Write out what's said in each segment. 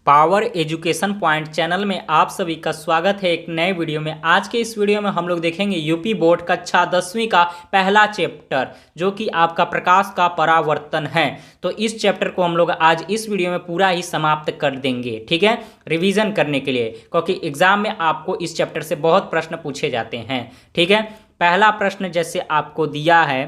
Power education point channel में आप सभी का स्वागत है एक नए वीडियो में। आज के इस वीडियो में हम लोग देखेंगे यूपी बोर्ड कक्षा 10वीं का पहला चैप्टर जो कि आपका प्रकाश का परावर्तन है। तो इस चैप्टर को हम लोग आज इस वीडियो में पूरा ही समाप्त कर देंगे, ठीक है, रिवीजन करने के लिए, क्योंकि एग्जाम में आपको इस चैप्टर से बहुत प्रश्न पूछे जाते हैं। ठीक है, पहला प्रश्न जैसे आपको दिया है,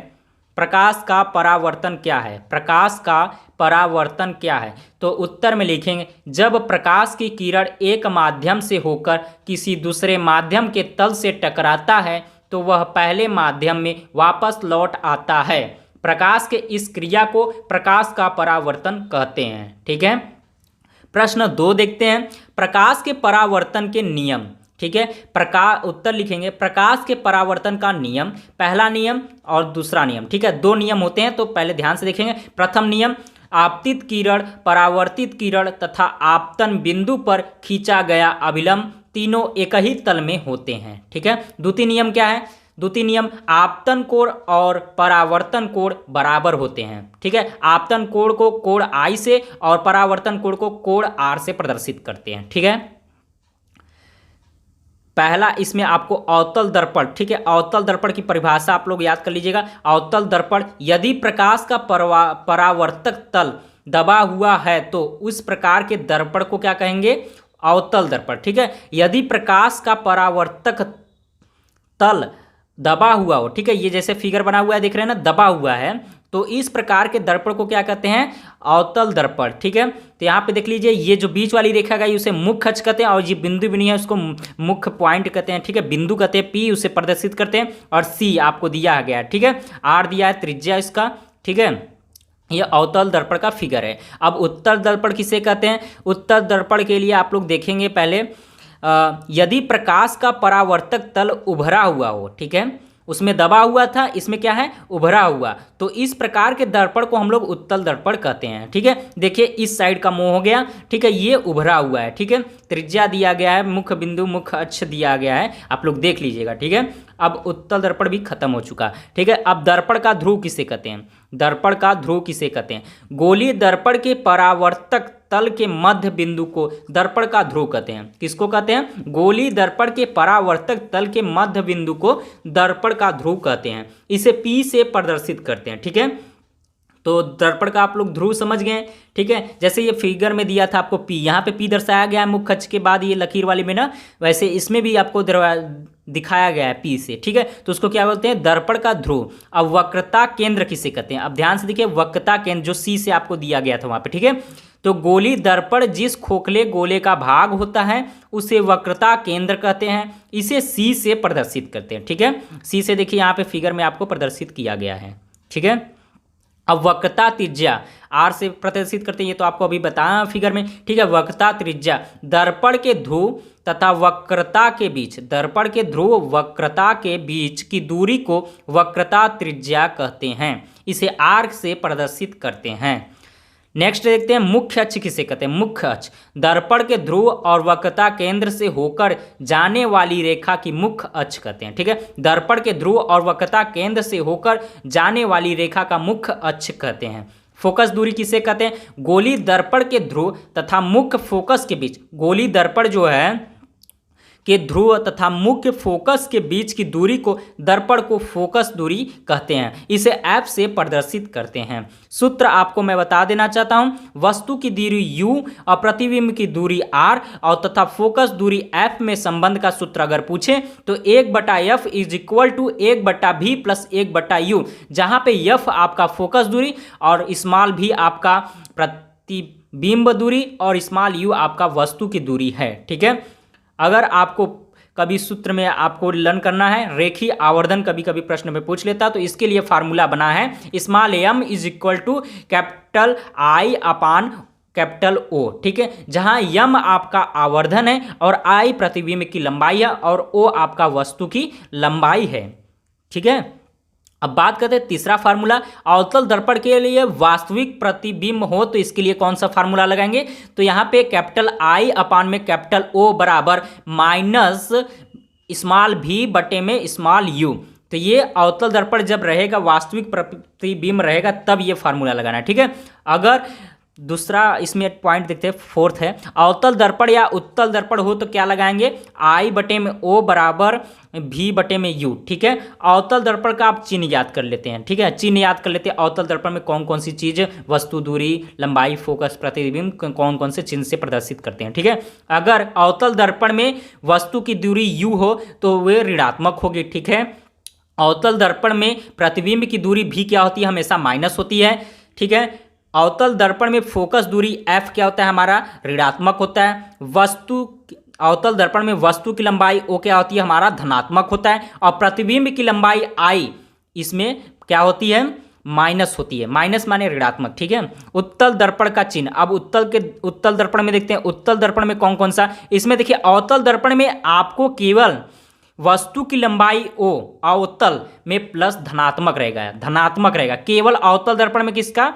प्रकाश का परावर्तन क्या है? प्रकाश का परावर्तन क्या है? तो उत्तर में लिखेंगे, जब प्रकाश की किरण एक माध्यम से होकर किसी दूसरे माध्यम के तल से टकराता है तो वह पहले माध्यम में वापस लौट आता है। प्रकाश के इस क्रिया को प्रकाश का परावर्तन कहते हैं। ठीक है, प्रश्न 2 देखते हैं, प्रकाश के परावर्तन के नियम। ठीक है, उत्तर लिखेंगे, प्रकाश के परावर्तन का नियम, पहला नियम और दूसरा नियम। ठीक है, 2 नियम होते हैं, तो पहले ध्यान से देखेंगे। प्रथम नियम, आपतित किरण, परावर्तित किरण तथा आपतन बिंदु पर खींचा गया अभिलंब तीनों एक ही तल में होते हैं। ठीक है, द्वितीय नियम क्या है? द्वितीय नियम, आपतन कोण और परावर्तन कोण बराबर होते हैं। ठीक है, आपतन कोण को कोण I से और परावर्तन कोण को कोण R से प्रदर्शित करते हैं। ठीक है, पहला इसमें आपको अवतल दर्पण, ठीक है, अवतल दर्पण की परिभाषा आप लोग याद कर लीजिएगा। अवतल दर्पण, यदि प्रकाश का परावर्तक तल दबा हुआ है तो उस प्रकार के दर्पण को क्या कहेंगे? अवतल दर्पण। ठीक है, यदि प्रकाश का परावर्तक तल दबा हुआ हो, ठीक है, ये जैसे फिगर बना हुआ है देख रहे हैं ना, दबा हुआ है, तो इस प्रकार के दर्पण को क्या कहते हैं? अवतल दर्पण। ठीक है, तो यहाँ पे देख लीजिए, ये जो बीच वाली रेखा गई उसे मुख्य अक्ष कहते हैं और ये बिंदु बनी है उसको मुख्य पॉइंट कहते हैं। ठीक है, बिंदु कहते हैं, P उसे प्रदर्शित करते हैं और C आपको दिया गया है। ठीक है, R दिया है त्रिज्या इसका। ठीक है, ये अवतल दर्पण का फिगर है। अब उत्तल दर्पण किसे कहते हैं? उत्तल दर्पण के लिए आप लोग देखेंगे पहले, यदि प्रकाश का परावर्तक तल उभरा हुआ हो, ठीक है, उसमें दबा हुआ था, इसमें क्या है? उभरा हुआ, तो इस प्रकार के दर्पण को हम लोग उत्तल दर्पण कहते हैं। ठीक है, देखिए इस साइड का मुंह हो गया, ठीक है, ये उभरा हुआ है। ठीक है, त्रिज्या दिया गया है, मुख्य बिंदु मुख्य अक्ष दिया गया है, आप लोग देख लीजिएगा। ठीक है, अब उत्तल दर्पण भी खत्म हो चुका। ठीक है, अब दर्पण का ध्रुव किसे कहते हैं? दर्पण का ध्रुव किसे कहते हैं? गोलीय दर्पण के परावर्तक तल के मध्य बिंदु को दर्पण का ध्रुव कहते हैं। किसको कहते हैं? गोलीय दर्पण के परावर्तक तल के मध्य बिंदु को दर्पण का ध्रुव कहते हैं। इसे P से प्रदर्शित करते हैं। ठीक है, तो दर्पण का आप लोग ध्रुव समझ गए। ठीक है, जैसे ये फिगर में दिया था आपको P, यहाँ पे P दर्शाया गया है मुख्य अक्ष के बाद ये लकीर वाली में ना, वैसे इसमें भी आपको दिखाया गया है P से। ठीक है, तो उसको क्या बोलते हैं? दर्पण का ध्रुव। अब वक्रता केंद्र किसे कहते हैं? अब ध्यान से देखिए, वक्रता केंद्र जो C से आपको दिया गया था वहां पे। ठीक है, तो गोलीय दर्पण जिस खोखले गोले का भाग होता है उसे वक्रता केंद्र कहते हैं। इसे C से प्रदर्शित करते हैं। ठीक है, C से देखिए यहाँ पे फिगर में आपको प्रदर्शित किया गया है। ठीक है, अब वक्रता त्रिज्या R से प्रदर्शित करते हैं, ये तो आपको अभी बताया फिगर में। ठीक है, वक्रता त्रिज्या दर्पण के ध्रुव तथा वक्रता के बीच, दर्पण के ध्रुव वक्रता के बीच की दूरी को वक्रता त्रिज्या कहते हैं। इसे R से प्रदर्शित करते हैं। नेक्स्ट देखते हैं, मुख्य अक्ष किसे कहते हैं? मुख्य अक्ष दर्पण के ध्रुव और वक्रता केंद्र से होकर जाने वाली रेखा की मुख्य अक्ष कहते हैं। ठीक है, दर्पण के ध्रुव और वक्रता केंद्र से होकर जाने वाली रेखा का मुख्य अक्ष कहते हैं। फोकस दूरी किसे कहते हैं? गोलीय दर्पण के ध्रुव तथा मुख्य फोकस के बीच, गोलीय दर्पण जो है के ध्रुव तथा मुख्य फोकस के बीच की दूरी को दर्पण को फोकस दूरी कहते हैं। इसे F से प्रदर्शित करते हैं। सूत्र आपको मैं बता देना चाहता हूं, वस्तु की दूरी U और प्रतिबिंब की दूरी R और तथा फोकस दूरी F में संबंध का सूत्र अगर पूछे तो 1/F is equal to 1/V plus 1/U, जहां पे F आपका फोकस दूरी और स्मॉल v आपका प्रतिबिंब दूरी और स्मॉल u आपका वस्तु की दूरी है। ठीक है, अगर आपको कभी सूत्र में आपको लर्न करना है, रेखीय आवर्धन कभी कभी प्रश्न में पूछ लेता, तो इसके लिए फार्मूला बना है small m is equal to capital I upon capital O। ठीक है, जहां m आपका आवर्धन है और I प्रतिबिंब की लंबाई है और O आपका वस्तु की लंबाई है। ठीक है, अब बात करते हैं तीसरा फार्मूला, अवतल दर्पण के लिए वास्तविक प्रतिबिंब हो तो इसके लिए कौन सा फार्मूला लगाएंगे? तो यहाँ पे कैपिटल I अपान में कैपिटल O बराबर माइनस स्मॉल v बटे में स्मॉल u। तो ये अवतल दर्पण जब रहेगा, वास्तविक प्रतिबिंब रहेगा, तब ये फार्मूला लगाना है। ठीक है, अगर दूसरा इसमें पॉइंट देखते हैं, फोर्थ है, अवतल दर्पण या उत्तल दर्पण हो तो क्या लगाएंगे, आई बटे में ओ बराबर भी बटे में यू। ठीक है, अवतल दर्पण का आप चिन्ह याद कर लेते हैं। ठीक है, चिन्ह याद कर लेते हैं। अवतल दर्पण में कौन कौन सी चीज, वस्तु, दूरी, लंबाई, फोकस, प्रतिबिंब, कौन कौन से चिन्ह से प्रदर्शित करते हैं। ठीक है, अगर अवतल दर्पण में वस्तु की दूरी यू हो तो वे ऋणात्मक होगी। ठीक है, अवतल दर्पण में प्रतिबिंब की दूरी भी क्या होती है, हमेशा माइनस होती है। ठीक है, अवतल दर्पण में फोकस दूरी एफ क्या होता है, हमारा ऋणात्मक होता है। अवतल दर्पण में वस्तु की लंबाई ओ क्या होती है, हमारा धनात्मक होता है। और प्रतिबिंब की लंबाई आई इसमें क्या होती है, माइनस होती है। माइनस माने ऋणात्मक। ठीक है, उत्तल दर्पण का चिन्ह, अब उत्तल दर्पण में देखते हैं, उत्तल दर्पण में कौन कौन सा, इसमें देखिए अवतल दर्पण में आपको केवल वस्तु की लंबाई ओ अवतल में प्लस धनात्मक रहेगा। केवल अवतल दर्पण में किसका,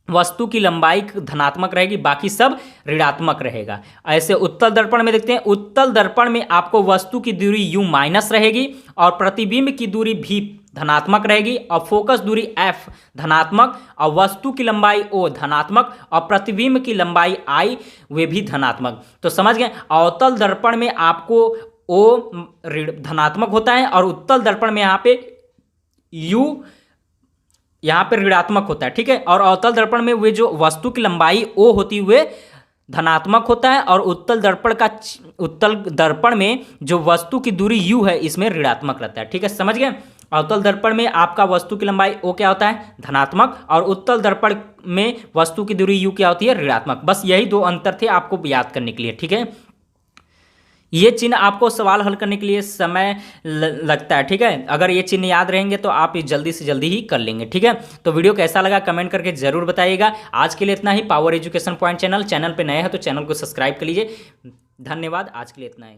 वस्तु की लंबाई धनात्मक रहेगी, बाकी सब ऋणात्मक रहेगा। ऐसे उत्तल दर्पण में देखते हैं, उत्तल दर्पण में आपको वस्तु की दूरी यू माइनस रहेगी और प्रतिबिंब की दूरी भी धनात्मक रहेगी और फोकस दूरी एफ धनात्मक और वस्तु की लंबाई ओ धनात्मक और प्रतिबिंब की लंबाई आई वे भी धनात्मक। तो समझ गए, अवतल दर्पण में आपको ओ धनात्मक होता है और उत्तल दर्पण में यहाँ पे ऋणात्मक होता है। ठीक है, और अवतल दर्पण में वे जो वस्तु की लंबाई ओ होती हुए धनात्मक होता है और उत्तल दर्पण में जो वस्तु की दूरी यू है इसमें ऋणात्मक रहता है। ठीक है, समझ गए, अवतल दर्पण में आपका वस्तु की लंबाई ओ क्या होता है, धनात्मक, और उत्तल दर्पण में वस्तु की दूरी यू क्या होती है, ऋणात्मक। बस यही दो अंतर थे आपको याद करने के लिए। ठीक है, ये चिन्ह आपको सवाल हल करने के लिए समय लगता है। ठीक है, अगर ये चिन्ह याद रहेंगे तो आप जल्दी से जल्दी ही कर लेंगे। ठीक है, तो वीडियो कैसा लगा कमेंट करके जरूर बताइएगा। आज के लिए इतना ही। पावर एजुकेशन पॉइंट चैनल पे नए हैं तो चैनल को सब्सक्राइब कर लीजिए। धन्यवाद, आज के लिए इतना ही।